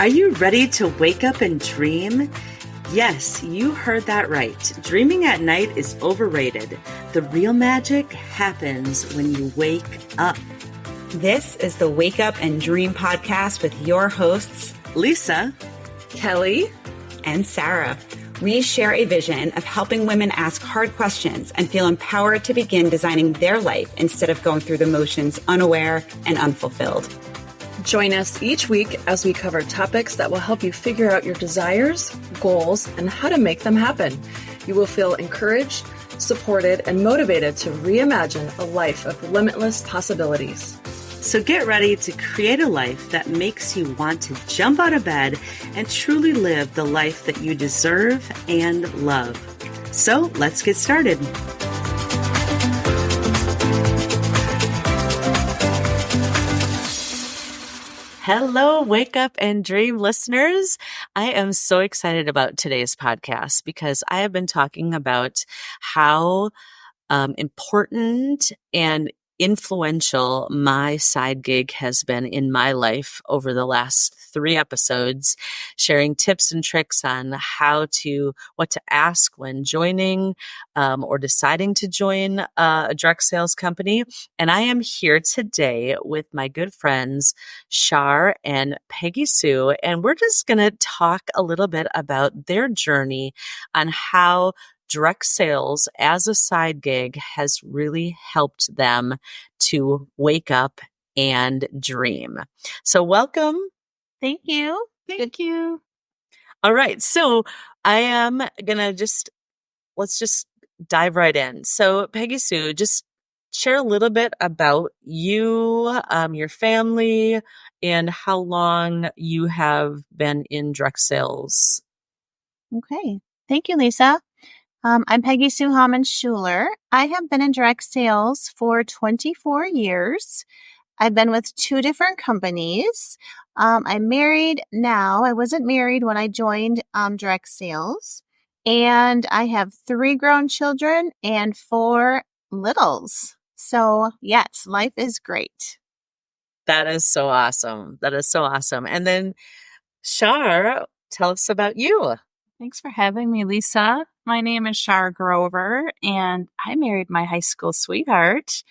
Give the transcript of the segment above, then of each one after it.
Are you ready to wake up and dream? Yes, you heard that right. Dreaming at night is overrated. The real magic happens when you wake up. This is the Wake Up and Dream podcast with your hosts, Lisa, Kelly, and Sarah. We share a vision of helping women ask hard questions and feel empowered to begin designing their life instead of going through the motions unaware and unfulfilled. Join us each week as we cover topics that will help you figure out your desires, goals, and how to make them happen. You will feel encouraged, supported, and motivated to reimagine a life of limitless possibilities. So get ready to create a life that makes you want to jump out of bed and truly live the life that you deserve and love. So let's get started. Hello, Wake Up and Dream listeners. I am so excited about today's podcast because I have been talking about how important and influential my side gig has been in my life over the last 3 episodes, sharing tips and tricks on what to ask when joining or deciding to join a direct sales company. And I am here today with my good friends, Char and Peggy Sue, and we're just going to talk a little bit about their journey on how direct sales as a side gig has really helped them to wake up and dream. So welcome. Thank you. Thank you. All right. So I am going to let's just dive right in. So Peggy Sue, just share a little bit about you, your family, and how long you have been in direct sales. Okay. Thank you, Lisa. I'm Peggy Sue Hammen-Shuller. I have been in direct sales for 24 years. I've been with 2 different companies. I'm married now. I wasn't married when I joined direct sales. And I have 3 grown children and 4 littles. So yes, life is great. That is so awesome. That is so awesome. And then Char, tell us about you. Thanks for having me, Lisa. My name is Char Grover, and I married my high school sweetheart.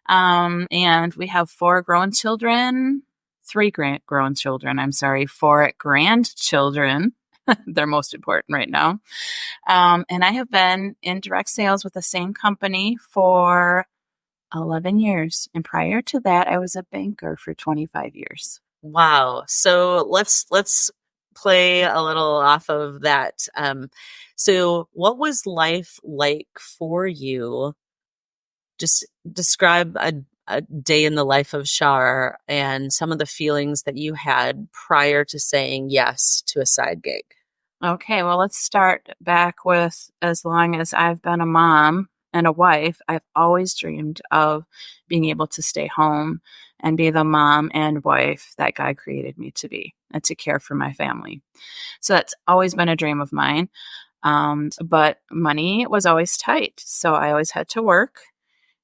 And we have 4 grown children, 3 grown children, 4 grandchildren. They're most important right now. And I have been in direct sales with the same company for 11 years. And prior to that, I was a banker for 25 years. Wow. So let's play a little off of that. So what was life like for you? Just describe a day in the life of Char and some of the feelings that you had prior to saying yes to a side gig. Okay, well, let's start back with as long as I've been a mom and a wife, I've always dreamed of being able to stay home and be the mom and wife that God created me to be and to care for my family. So that's always been a dream of mine. But money was always tight. So I always had to work.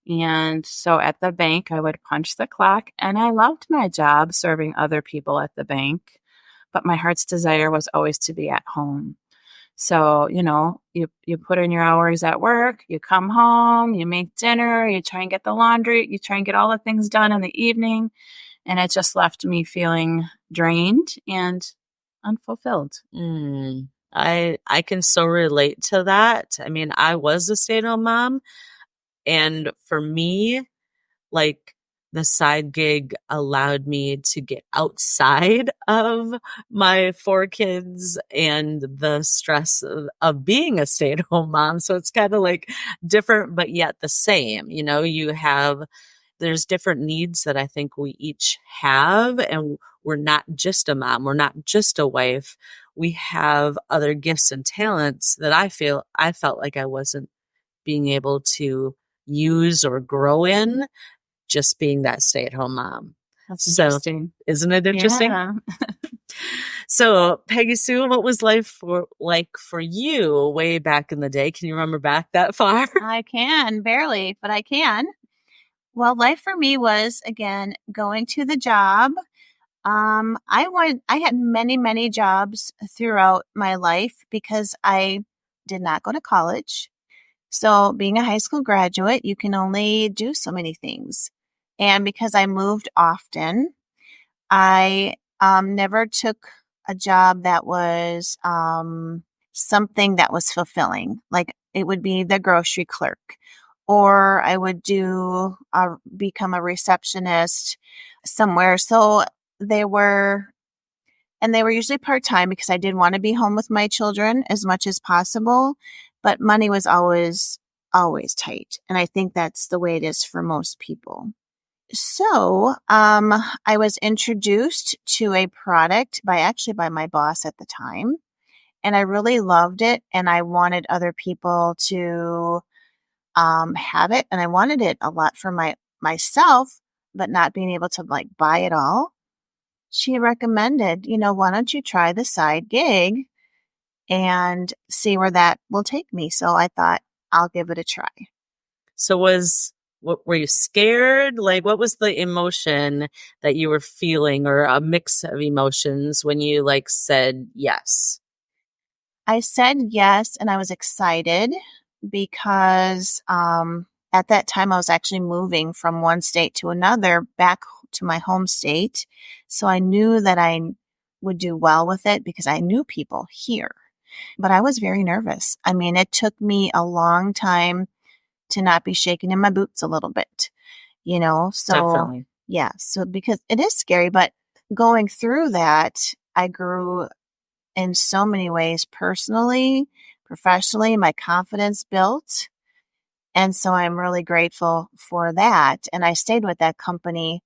And so at the bank, I would punch the clock, and I loved my job serving other people at the bank. But my heart's desire was always to be at home. So, you put in your hours at work, you come home, you make dinner, you try and get the laundry, you try and get all the things done in the evening. And it just left me feeling drained and unfulfilled. I can so relate to that. I mean, I was a stay-at-home mom. And for me, like, the side gig allowed me to get outside of my 4 kids and the stress of being a stay-at-home mom. So it's kind of like different, but yet the same. There's different needs that I think we each have, and we're not just a mom. We're not just a wife. We have other gifts and talents that I felt like I wasn't being able to use or grow in, just being that stay-at-home mom. That's interesting. Isn't it interesting? Yeah. So, Peggy Sue, what was life like for you way back in the day? Can you remember back that far? I can, barely, but I can. Well, life for me was, again, going to the job, I had many, many jobs throughout my life because I did not go to college. So being a high school graduate, you can only do so many things. And because I moved often, I never took a job that was something that was fulfilling. Like it would be the grocery clerk, or I would become a receptionist somewhere. So they were, and they were usually part-time because I did want to be home with my children as much as possible, but money was always tight. And I think that's the way it is for most people. So, I was introduced to a product by my boss at the time, and I really loved it, and I wanted other people to have it, and I wanted it a lot for myself, but not being able to like buy it all. She recommended, why don't you try the side gig and see where that will take me? So I thought I'll give it a try. So what were you scared? Like, what was the emotion that you were feeling, or a mix of emotions when you like said yes? I said yes, and I was excited because at that time I was actually moving from one state to another back to my home state. So I knew that I would do well with it because I knew people here. But I was very nervous. I mean, it took me a long time to not be shaking in my boots a little bit, So Definitely. yeah, so because it is scary, but going through that, I grew in so many ways personally, professionally, my confidence built. And so I'm really grateful for that. And I stayed with that company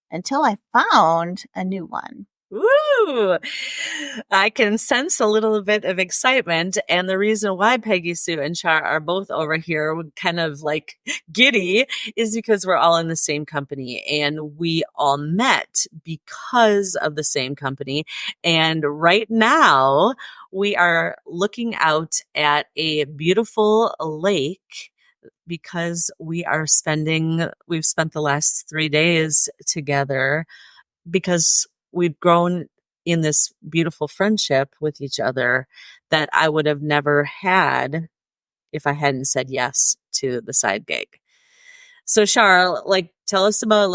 until I found a new one. Woo! I can sense a little bit of excitement. And the reason why Peggy Sue and Char are both over here kind of like giddy is because we're all in the same company, and we all met because of the same company. And right now we are looking out at a beautiful lake because we've spent the last 3 days together because we've grown in this beautiful friendship with each other that I would have never had if I hadn't said yes to the side gig. So Char, like, tell us about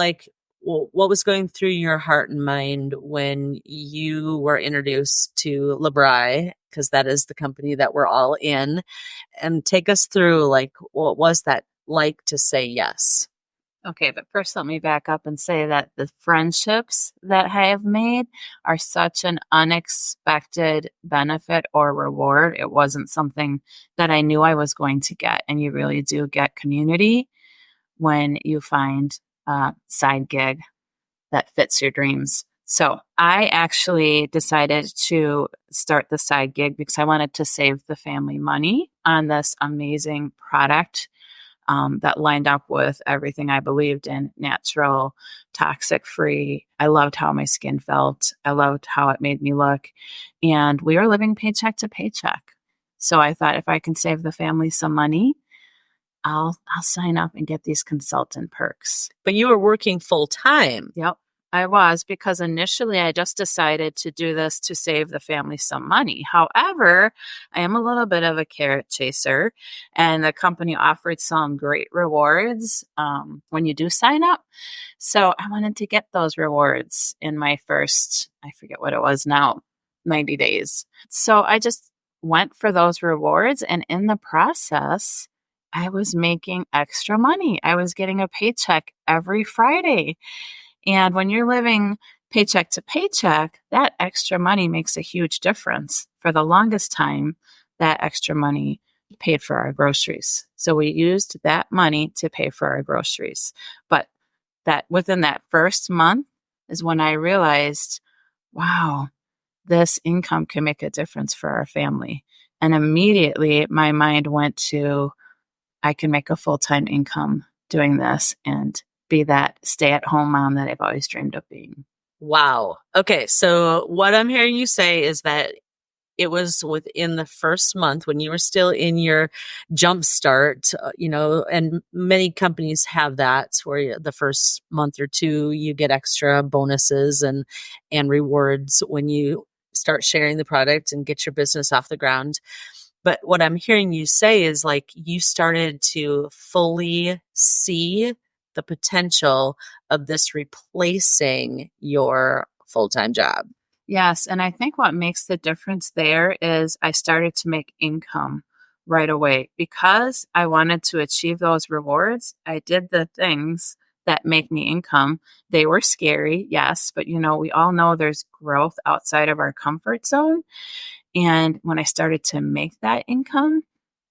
what was going through your heart and mind when you were introduced to LBRI, because that is the company that we're all in, and take us through like what was that like to say yes? Okay, but first let me back up and say that the friendships that I have made are such an unexpected benefit or reward. It wasn't something that I knew I was going to get. And you really do get community when you find a side gig that fits your dreams. So I actually decided to start the side gig because I wanted to save the family money on this amazing product that lined up with everything I believed in: natural, toxic free. I loved how my skin felt. I loved how it made me look. And we were living paycheck to paycheck. So I thought if I can save the family some money, I'll sign up and get these consultant perks. But you were working full time. Yep. I was, because initially I just decided to do this to save the family some money. However, I am a little bit of a carrot chaser, and the company offered some great rewards when you do sign up. So I wanted to get those rewards in my first, I forget what it was now, 90 days. So I just went for those rewards, and in the process, I was making extra money. I was getting a paycheck every Friday. And when you're living paycheck to paycheck, that extra money makes a huge difference. For the longest time, that extra money paid for our groceries. So we used that money to pay for our groceries. But that within that first month is when I realized, wow, this income can make a difference for our family. And immediately my mind went to, I can make a full-time income doing this and be that stay-at-home mom that I've always dreamed of being. Wow. Okay. So what I'm hearing you say is that it was within the first month when you were still in your jump start, and many companies have that where the first month or two, you get extra bonuses and rewards when you start sharing the product and get your business off the ground. But what I'm hearing you say is like you started to fully see the potential of this replacing your full-time job. Yes. And I think what makes the difference there is I started to make income right away because I wanted to achieve those rewards. I did the things that make me income. They were scary, yes, but we all know there's growth outside of our comfort zone. And when I started to make that income,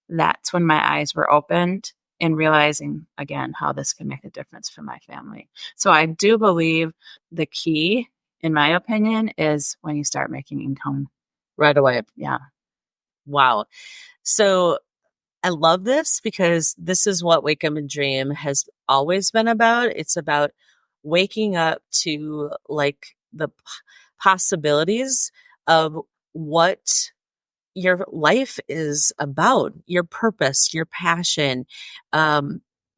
that's when my eyes were opened and realizing again how this could make a difference for my family. So I do believe the key, in my opinion, is when you start making income right away. Yeah. Wow. So I love this because this is what Wake Up and Dream has always been about. It's about waking up to like the possibilities of what your life is about, your purpose, your passion,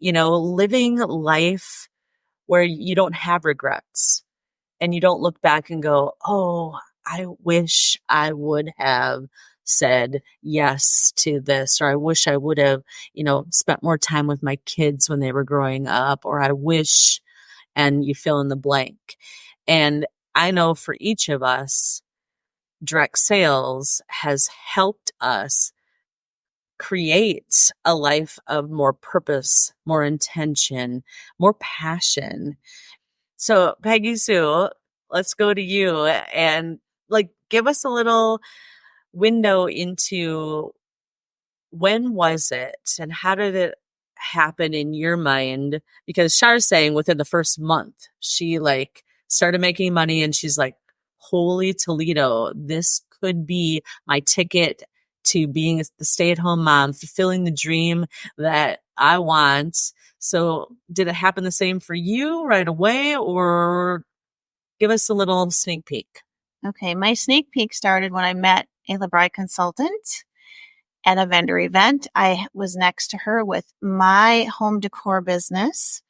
living life where you don't have regrets and you don't look back and go, oh, I wish I would have said yes to this, or I wish I would have, spent more time with my kids when they were growing up, or I wish, and you fill in the blank. And I know for each of us, direct sales has helped us create a life of more purpose, more intention, more passion. So, Peggy Sue, let's go to you and give us a little window into when was it and how did it happen in your mind? Because Char's saying within the first month, she started making money and she's like, holy Toledo, this could be my ticket to being the stay-at-home mom, fulfilling the dream that I want. So did it happen the same for you right away, or give us a little sneak peek? Okay, my sneak peek started when I met a LeBri consultant at a vendor event. I was next to her with my home decor business,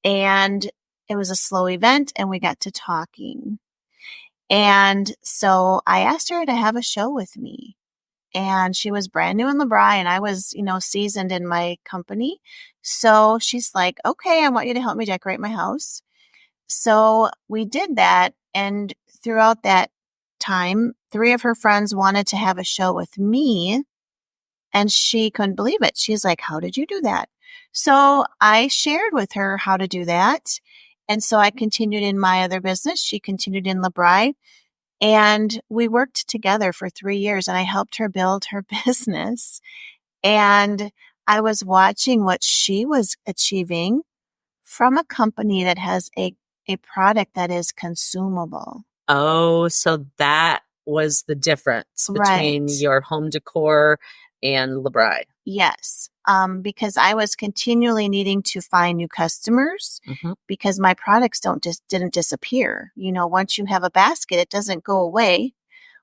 and it was a slow event, and we got to talking. And so I asked her to have a show with me. And she was brand new in LeBri, and I was, seasoned in my company. So she's like, okay, I want you to help me decorate my house. So we did that. And throughout that time, 3 of her friends wanted to have a show with me. And she couldn't believe it. She's like, how did you do that? So I shared with her how to do that. And so I continued in my other business. She continued in LeBri. And we worked together for 3 years, and I helped her build her business. And I was watching what she was achieving from a company that has a product that is consumable. Oh, so that was the difference between your home decor and LeBri. Yes. Because I was continually needing to find new customers because my products didn't disappear. Once you have a basket, it doesn't go away.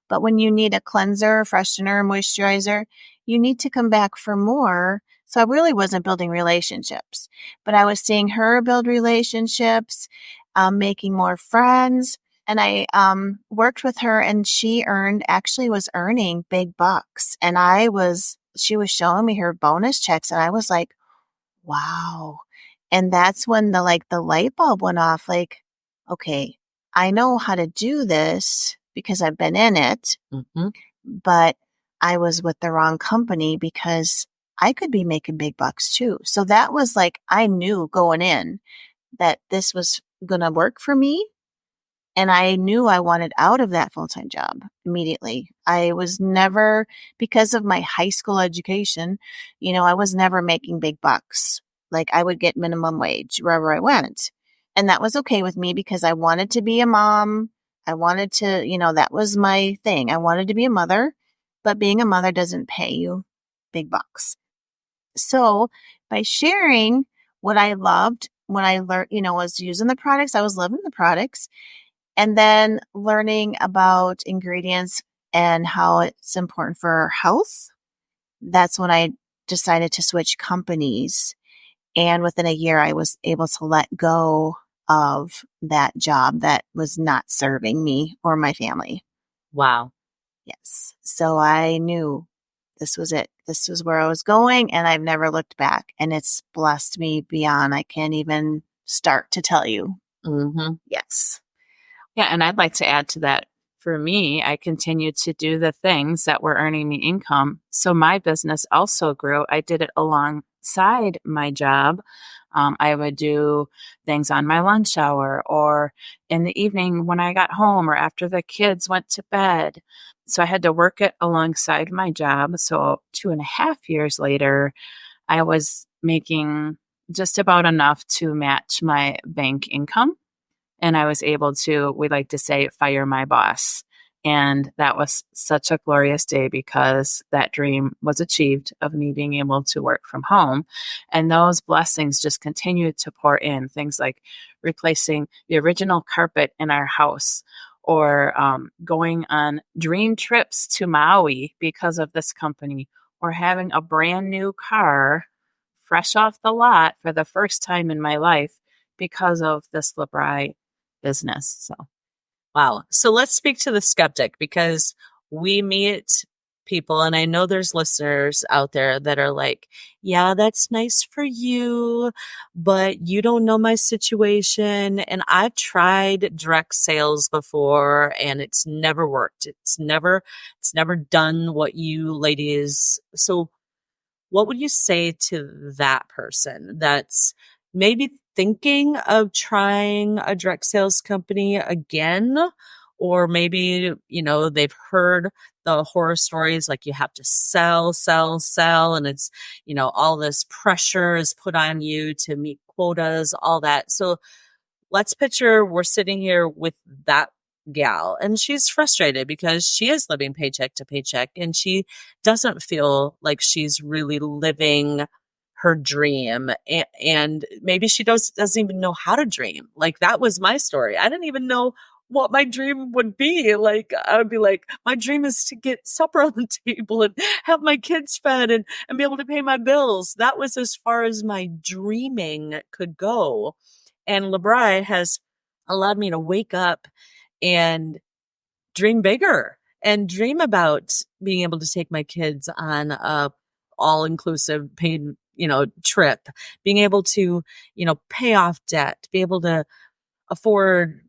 But when you need a cleanser, freshener, moisturizer, you need to come back for more. So I really wasn't building relationships, but I was seeing her build relationships, making more friends. And I worked with her, and she was earning big bucks. And she was showing me her bonus checks, and I was like, wow. And that's when the light bulb went off. Like, okay, I know how to do this because I've been in it, but I was with the wrong company because I could be making big bucks too. So that was I knew going in that this was going to work for me. And I knew I wanted out of that full-time job immediately. I was never, because of my high school education, I was never making big bucks. I would get minimum wage wherever I went. And that was okay with me because I wanted to be a mom. I wanted to, that was my thing. I wanted to be a mother, but being a mother doesn't pay you big bucks. So by sharing what I loved, when I learned, was using the products, I was loving the products. And then learning about ingredients and how it's important for our health, that's when I decided to switch companies. And within a year, I was able to let go of that job that was not serving me or my family. Wow. Yes. So I knew this was it. This was where I was going, and I've never looked back. And it's blessed me beyond I can't even start to tell you. Mm-hmm. Yes. Yeah, and I'd like to add to that. For me, I continued to do the things that were earning me income. So my business also grew. I did it alongside my job. I would do things on my lunch hour or in the evening when I got home or after the kids went to bed. So I had to work it alongside my job. So 2.5 years later, I was making just about enough to match my bank income. And I was able to, we like to say, fire my boss. And that was such a glorious day because that dream was achieved of me being able to work from home. And those blessings just continued to pour in. Things like replacing the original carpet in our house or going on dream trips to Maui because of this company or having a brand new car fresh off the lot for the first time in my life because of this LeBri business. So, Wow. So let's speak to the skeptic because we meet people, and I know there's listeners out there that are like, yeah, that's nice for you, but you don't know my situation. And I've tried direct sales before and it's never worked. It's never done what you ladies. So what would you say to that person that's maybe thinking of trying a direct sales company again? Or maybe, they've heard the horror stories like you have to sell, sell, sell. And it's, all this pressure is put on you to meet quotas, all that. So let's picture we're sitting here with that gal and she's frustrated because she is living paycheck to paycheck and she doesn't feel like she's really living her dream. And maybe she doesn't even know how to dream. Like that was my story. I didn't even know what my dream would be. Like I would be like, my dream is to get supper on the table and have my kids fed and be able to pay my bills. That was as far as my dreaming could go. And LeBri has allowed me to wake up and dream bigger and dream about being able to take my kids on a all-inclusive paid, trip, being able to, pay off debt, be able to afford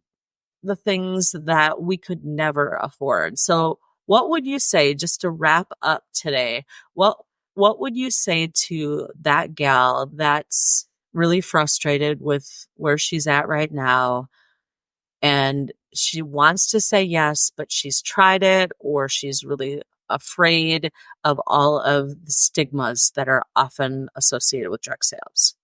the things that we could never afford. So what would you say, just to wrap up today, what would you say to that gal that's really frustrated with where she's at right now and she wants to say yes, but she's tried it or she's really afraid of all of the stigmas that are often associated with direct sales?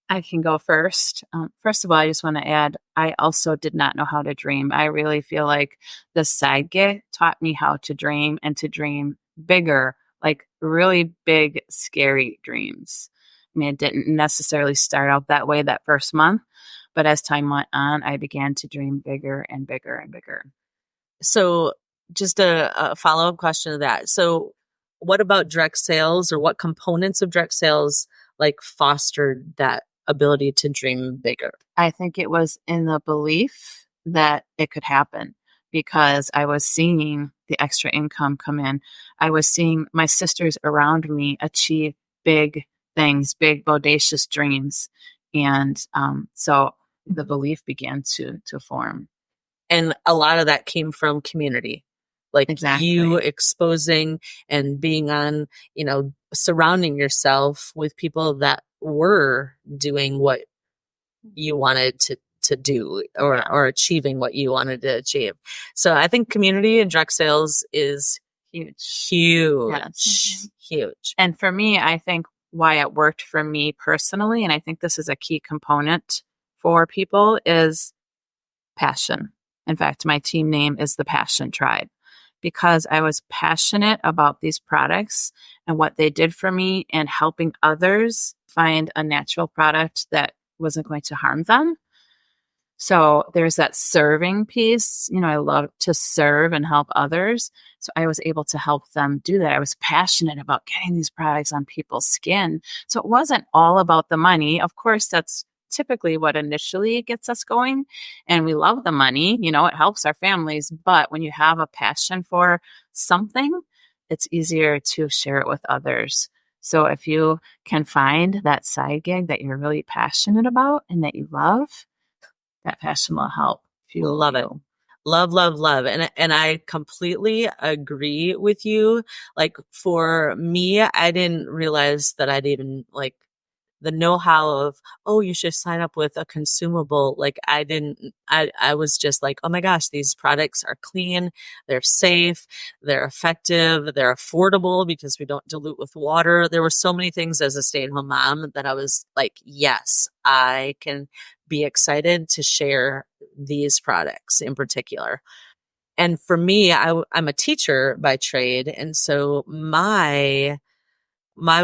I can go first. First of all, I just want to add, I also did not know how to dream. I really feel like the side gig taught me how to dream and to dream bigger, like really big, scary dreams. I mean, it didn't necessarily start out that way that first month, but as time went on, I began to dream bigger and bigger and bigger. So just a follow-up question to that. So what about direct sales, or what components of direct sales like fostered that ability to dream bigger? I think it was in the belief that it could happen because I was seeing the extra income come in. I was seeing my sisters around me achieve big things, big bodacious dreams. And so the belief began to form. And a lot of that came from community, like Exactly. you exposing and being on, surrounding yourself with people that were doing what you wanted to do or achieving what you wanted to achieve. So I think community and direct sales is huge. Yes. Huge. And for me, I think why it worked for me personally, and I think this is a key component for people, is passion. In fact, my team name is the Passion Tribe because I was passionate about these products and what they did for me and helping others find a natural product that wasn't going to harm them. So there's that serving piece. I love to serve and help others. So I was able to help them do that. I was passionate about getting these products on people's skin. So it wasn't all about the money. Of course, that's typically what initially gets us going. And we love the money, it helps our families. But when you have a passion for something, it's easier to share it with others. So if you can find that side gig that you're really passionate about and that you love, that passion will help fuel Love it. you. Love, love, love. And I completely agree with you. Like for me, I didn't realize that I'd even like the know-how of, oh, you should sign up with a consumable. Like I was just like, oh my gosh, these products are clean, they're safe, they're effective, they're affordable because we don't dilute with water. There were so many things as a stay-at-home mom that I was like, yes, I can be excited to share these products in particular. And for me, I'm a teacher by trade. And so my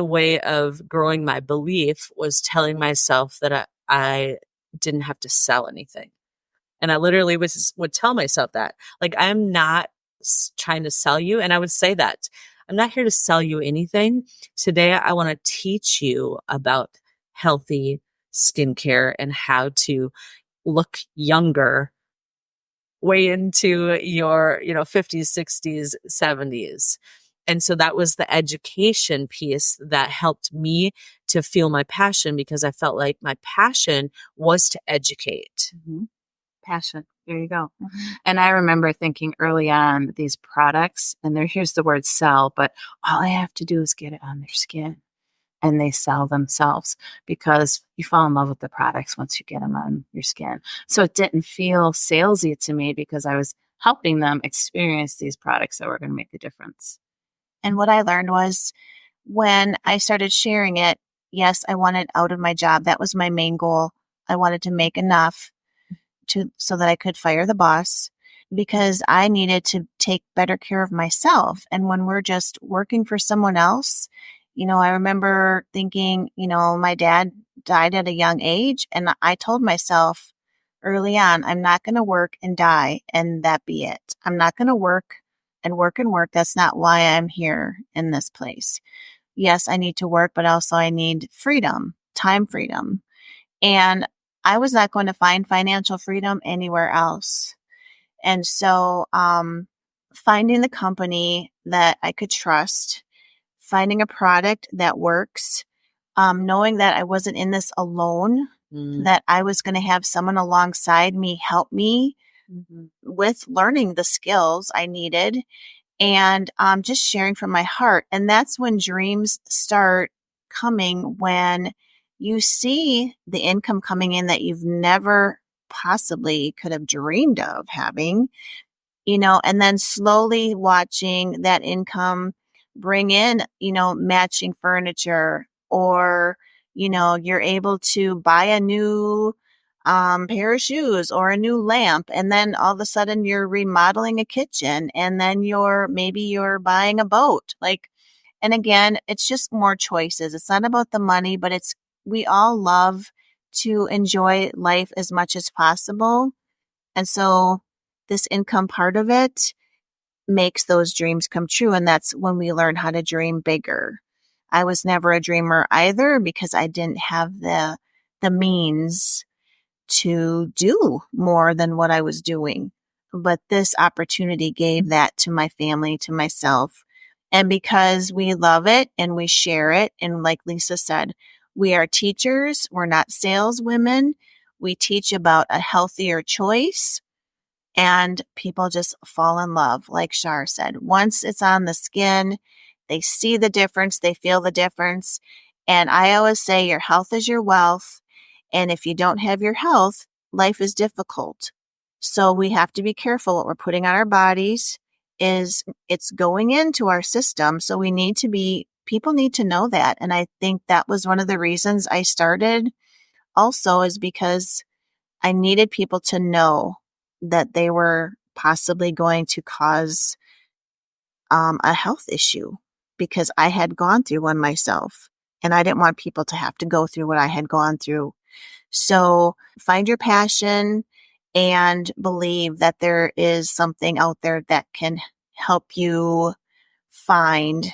way of growing my belief was telling myself that I didn't have to sell anything. And I literally would tell myself that, like, I'm not trying to sell you. And I would say that I'm not here to sell you anything. Today, I want to teach you about healthy skincare and how to look younger way into your, 50s, 60s, 70s. And so that was the education piece that helped me to feel my passion, because I felt like my passion was to educate. Mm-hmm. Passion. There you go. Mm-hmm. And I remember thinking early on, these products, and here's the word sell, but all I have to do is get it on their skin. And they sell themselves because you fall in love with the products once you get them on your skin. So it didn't feel salesy to me because I was helping them experience these products that were going to make a difference. And what I learned was when I started sharing it, yes, I wanted out of my job. That was my main goal. I wanted to make enough so that I could fire the boss, because I needed to take better care of myself. And when we're just working for someone else, I remember thinking, my dad died at a young age, and I told myself early on, I'm not going to work and die and that be it. I'm not going to work and work and work. That's not why I'm here in this place. Yes, I need to work, but also I need freedom, time freedom. And I was not going to find financial freedom anywhere else. And so, finding the company that I could trust, finding a product that works, knowing that I wasn't in this alone, that I was going to have someone alongside me help me with learning the skills I needed, and just sharing from my heart. And that's when dreams start coming, when you see the income coming in that you've never possibly could have dreamed of having, and then slowly watching that income bring in, matching furniture, or, you're able to buy a new pair of shoes or a new lamp. And then all of a sudden you're remodeling a kitchen, and then maybe you're buying a boat. And again, it's just more choices. It's not about the money, but we all love to enjoy life as much as possible. And so this income part of it makes those dreams come true. And that's when we learn how to dream bigger. I was never a dreamer either, because I didn't have the means to do more than what I was doing. But this opportunity gave that to my family, to myself. And because we love it and we share it, and like Lisa said, we are teachers, we're not saleswomen. We teach about a healthier choice, and people just fall in love. Like Char said, once it's on the skin, they see the difference, they feel the difference. And I always say your health is your wealth. And if you don't have your health, life is difficult. So we have to be careful what we're putting on our bodies. It's going into our system. So people need to know that. And I think that was one of the reasons I started also, is because I needed people to know that they were possibly going to cause a health issue, because I had gone through one myself, and I didn't want people to have to go through what I had gone through. So find your passion. and believe that there is something out there that can help you find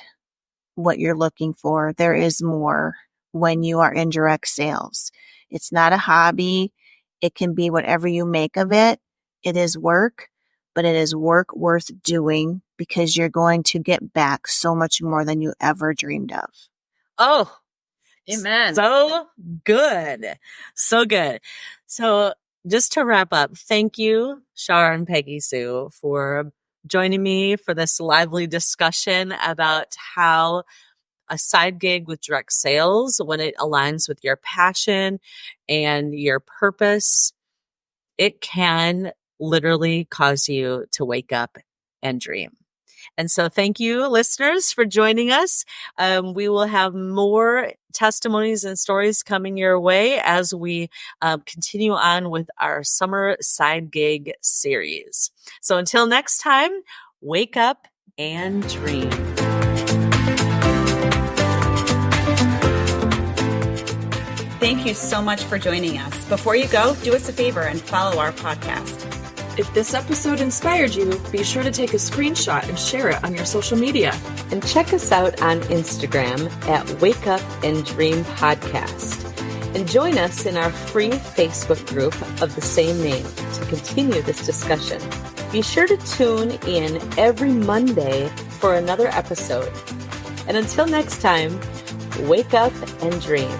what you're looking for. There is more when you are in direct sales. It's not a hobby. It can be whatever you make of it. It is work, but it is work worth doing because you're going to get back so much more than you ever dreamed of. Oh, Amen. so good. So good. So just to wrap up, thank you, Char and Peggy Sue, for joining me for this lively discussion about how a side gig with direct sales, when it aligns with your passion and your purpose, it can literally cause you to wake up and dream. And so thank you, listeners, for joining us. We will have more testimonies and stories coming your way as we continue on with our summer side gig series. So until next time, wake up and dream. Thank you so much for joining us. Before you go, do us a favor and follow our podcast. If this episode inspired you, be sure to take a screenshot and share it on your social media. And check us out on Instagram at Wake Up and Dream Podcast. And join us in our free Facebook group of the same name to continue this discussion. Be sure to tune in every Monday for another episode. And until next time, wake up and dream.